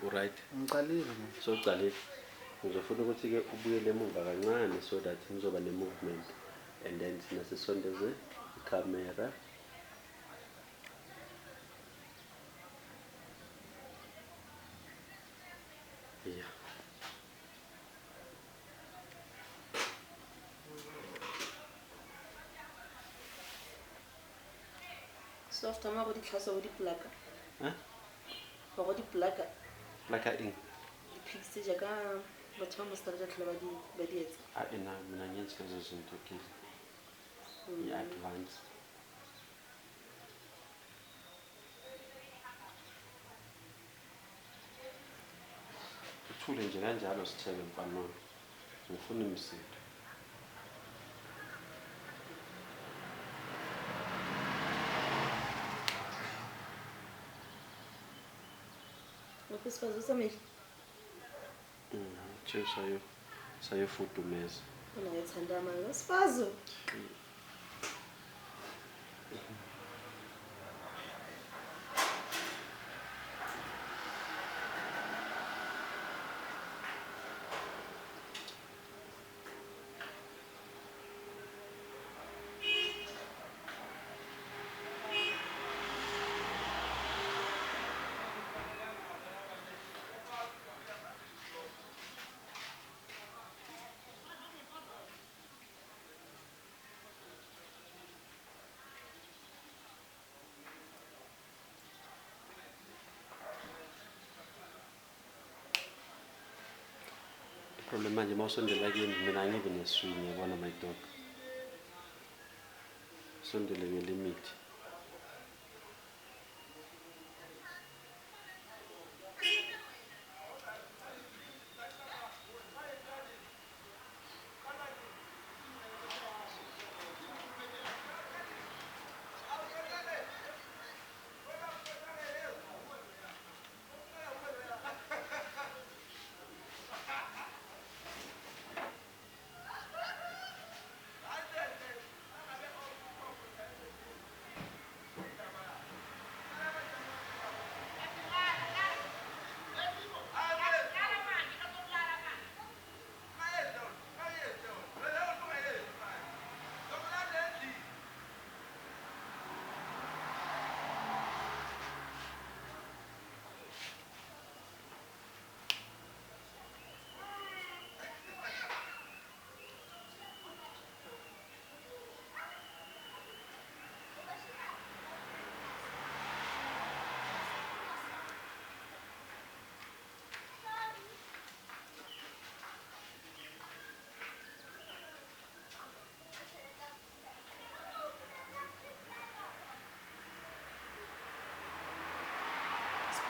Right. Ngiqalile So uqalile. Ngizofuna ukuthi-ke ubuyele emuva kancane so that ngizoba ne-movement and then thina sisondeze ikhamera. Yeah. So after ma go di tlhasa go di plaka. Huh? Go di plaka. Plaka eng? Di pics ja ka batho ba mostarja tlhela ba di etsa. Ina mina ngenza lezo zinto ke i-advance. Uthule nje kanjalo sithebe mfana. Ngifuna imisindo. Ngokusifazwe usamile. Nje sayofudumeza. Una ngethanda manje sifazwe. Problem manje mawusondela kimi mina angibe neswing yabona my dog. Sondele ngelimit.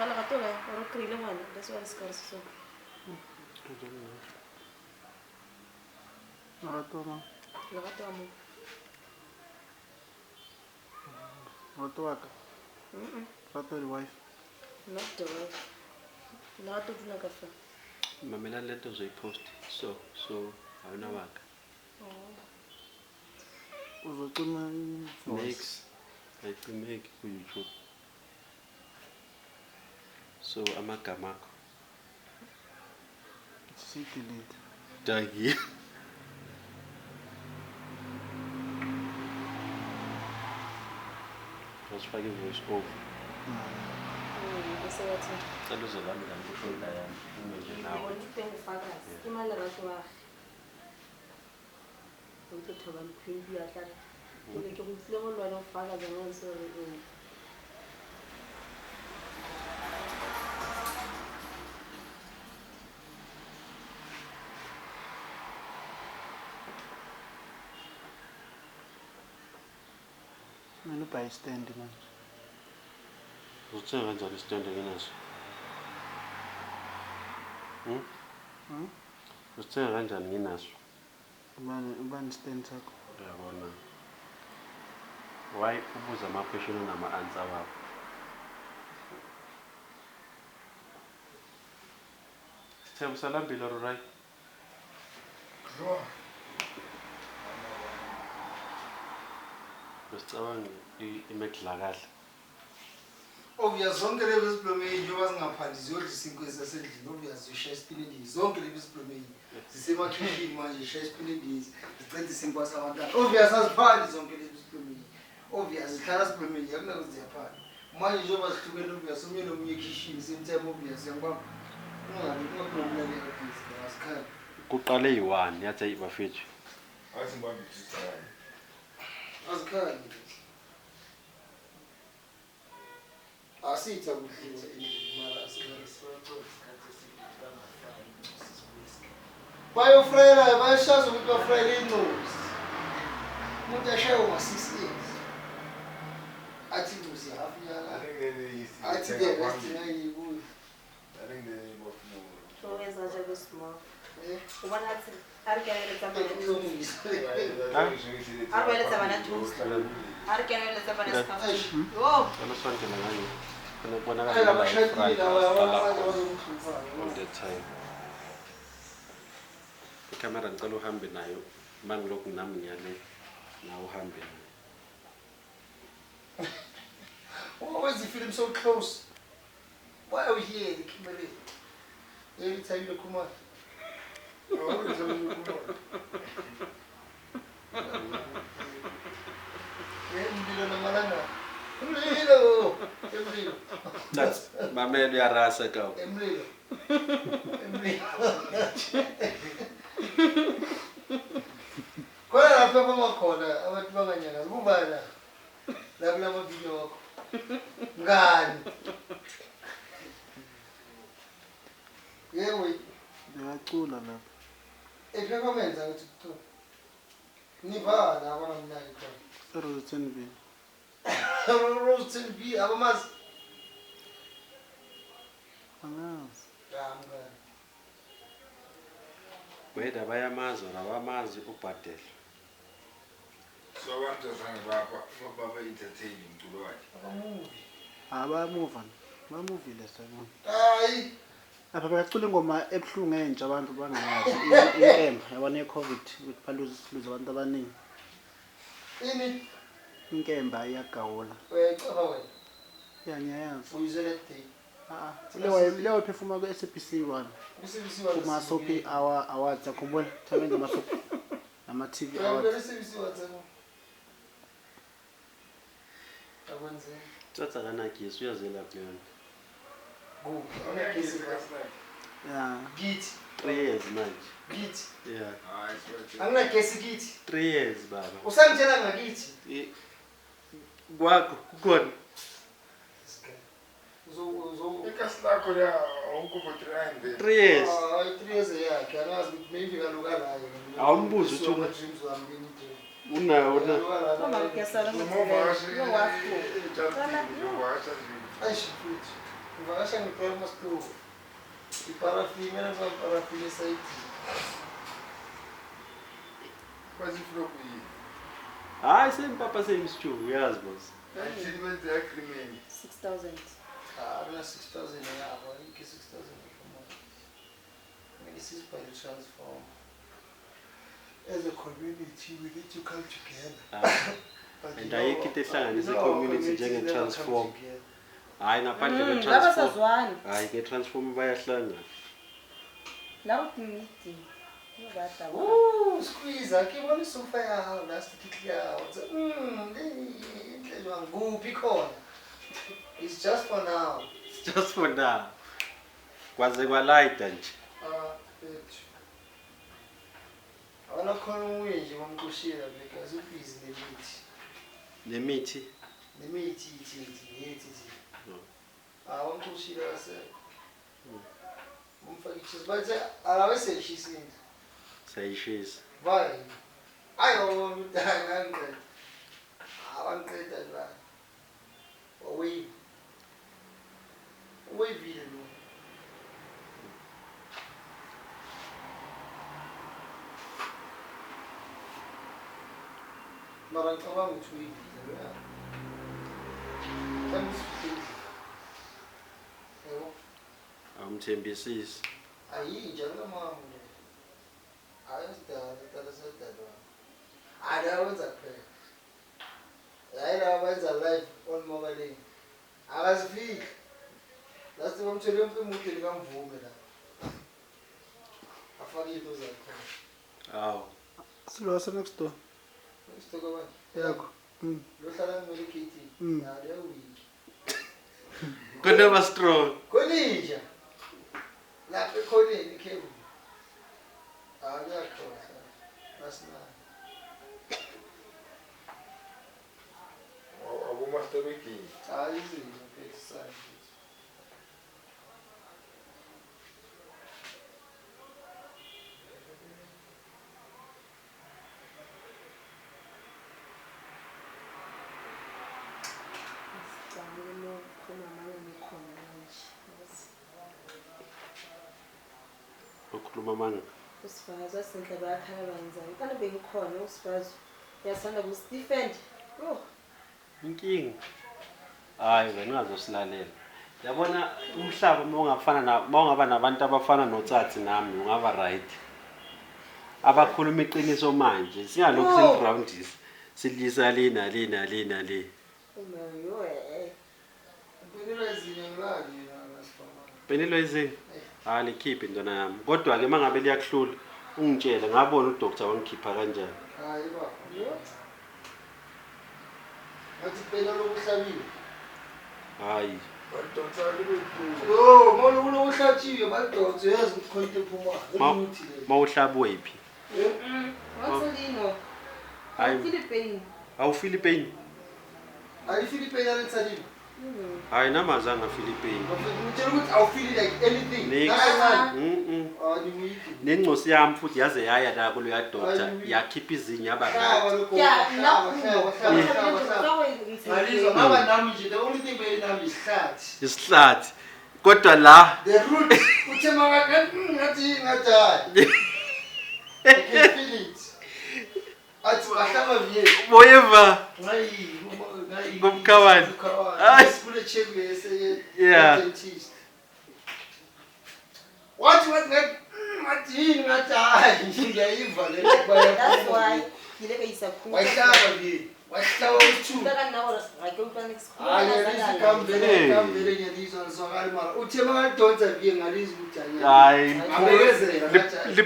Spala ka toga ro krile ngwana that's why scar so. Ngatoma. Lagato mo. Ngotwaka. Rato di wife. Not the wife. Lagato dula ka fa. Mamela lento uzoyipost so awunawaka. Uzocima Next I make ku YouTube. So amagama akho. Sidelete. Dagi. Wasifake voice over. Bese wathi. Cela uzolami la kusho la yami. Ungenje nawe. Ngibona ukuthi ufakazi. Imali rato wa. Ukuthi thoba mkhwimbi yahlala. Ke go tsile mo lwana ufakazi ngone so re. Mina buy stand manje. Uzothenga kanjani istand enginaso? Uzothenga kanjani nginaso? Ubani stand sakho? Uyabona. Why ubuza ama-question nama-answer wakho? Sithembu salambile right? Besicabanga imedla kahle. Obvious zonke lezo ziplomeyi njengoba zingaphandi ziyodla isinkwe esasendlini obvious zishaya isipinidi zonke lezo ziplomeyi zisemakhishini manje zishaya isipinidi ziceda isinkwa sabantwana obvious aziphandi zonke lezo ziplomeyi obvious zihlala ziplomeyi akunakuthi ziyaphanda manje njengoba zihlukene obvious omunye nomunye ekhishini same time obvious yangibamba ungakunomlaleka please asikhali kuqale yi-1 yathi bafethu asikhali asitha kudliwa mara bayofrayela bayashaza ukuthi bafrayele inqozi umuntu ashaya ngo-6 years athi kuze hafinyana athi the rest ngayikuyo So wenza nje kwesimall. Ubona athi arikeneletsa bana toast. Arikeneletsa bana scotch. Oh, anosondela ngani Ayla kunobonakala bashadile on that time ikamera ngicela uhambe nayo mangilokhu nami ngiyale nawe uhambe nayo why is the film so close? Why are we here? The camera. Every time you come on. that's mamelo yarasa kawo Khona lapha bamakhona abantu banganyakazi kubala la kulama video wakho ngani yewe ngiyacula lapha epheka menza ukuthi kuthula nibhala abana mnaki khona Rosen B Rosen B abamazi angazi ngani whether bayamazi or abamazi ubhadela so abantu baba entertain umculo wakhe abamuva bamuvile sabona hayi apha bayacula ingoma ebuhlungu entsha abantu bangayazi inkemba yabona ye-covid ukuthi baluze abantu abaningi ini inkemba iyagawula uyayicaba wena yanyayazi uyizwe that day leyo performa ku-SABC 1 kuma-soapy awards akhumbula thabenza ama-soapy nama-TV awards tsatsa kanagesi uyazela kuyona ya githi 3 years manje githi yeah anginagesi githi 3 years baba usangitshela ngakithi kwakho kukhona ikasi lakho la awukho 3 years 3 years yakhe angazi ukuthi maybe kaluka layo awumbuza ukuthi unawo Mama ukesala ngizile. Lo wakho. ayishifuthi uvakasha ngiphela umasiplovu iparafini mina ngiparafini esayithi kwaziflokuyi hayi sempapa seyimsithu uyazi boss ayithibenze agreement 6,000. akuna 6,000 yabo ikhe 6,000 from maybe this is by the transform as a community we need to come together and ayikho into ehlanganisa i-community njenge-transform hayi ngaphandle Laba kwe-transform sazwana. hayi ke-transform bayahlangana La utimiti. Ngibada. squeeze akibona isufa yawo last kick yawo inhlelo nguphi khona it's just for now just for now kwaze kwalayita nje bethu awona khona umuye nje bamqushila because ubhizi nemithi nemithi ithi awamqushila kase umfakishisa bathi akaweseshisini sayishisa vai ayo mntana ngqe abanqeda la owevile lo mara ngicabanga ukuthi uyivile lo kamsifile yebo awumthembisisi ayinja ngamamu le ayisidala sedalwa ada wenza kuphela hayi la wenza live on mobile akazifiki ngithole umfumuhle likamvume la. Afake into zakho. Awu. Silwasa next door. Isitoko bani? Yakho. Lo hlala ngimele KT. Ya le week. Kunoma strong. Koninja. Lapha ekhoneni ikhebu. Akuyakhosa. Asina. Abomaster begini. Hayi izinto phezisana. Ukhuluma manga. Usifazi wasenhle bayakhala benzani. Kana bengikhona usifazi. Uyasanda ku-Stephen. Oh. Inkingi. Hayi wena ungazosilalela. Yabona umhlaba mawungaba nabantu abafana notsatsi nami ungaba right. Abakhuluma iqiniso manje singalokho seliroundisa. Silisa lena. Umayo eh. Ngibonela izinto ngilali ngasifama. Benilo izinto. Likhiphe intwana yami. Kodwa ke mangabe liyakuhlula ungitshele ngabona udoctor wangikhipha kanjani. Hayi baba. Ngathi phela lokuhlabile. Hayi. Badonsa libekhulu. Yo, molo kulokuhlatshiwe badonse yazi ukukhoyita ephuma. Ukuthi le. Mawuhlabwe phi? Wasolino. Hayi. Philippine. Awu Philippine. Are you Philippine Salino? Hayi namazanga Philippine. Ngitshela ukuthi awufili like anything. Nencosi yami futhi yaze yaya la kuloya doctor yakhipha izinyo yaba right. Ngalizwa ngaba nami nje the only thing bayinami isihlathi. Isihlathi. Kodwa la The root uthe ngathi hayi. I can feel it. Athi ahlaba vie. Moyeva. Ngayi Ngumkhawana. Kule check bese Yeah. dentist. What ngathi hayi ngiyayiva le baya. That's why ngileke isakhulu. Wahlaba vie. Wahlaba u2. Kaka nawo ngake umntwana Hayi kambele ngiyizwa ngizwakala mara uthe makadonsa vie ngalizwa ukuthi Hayi. abekezela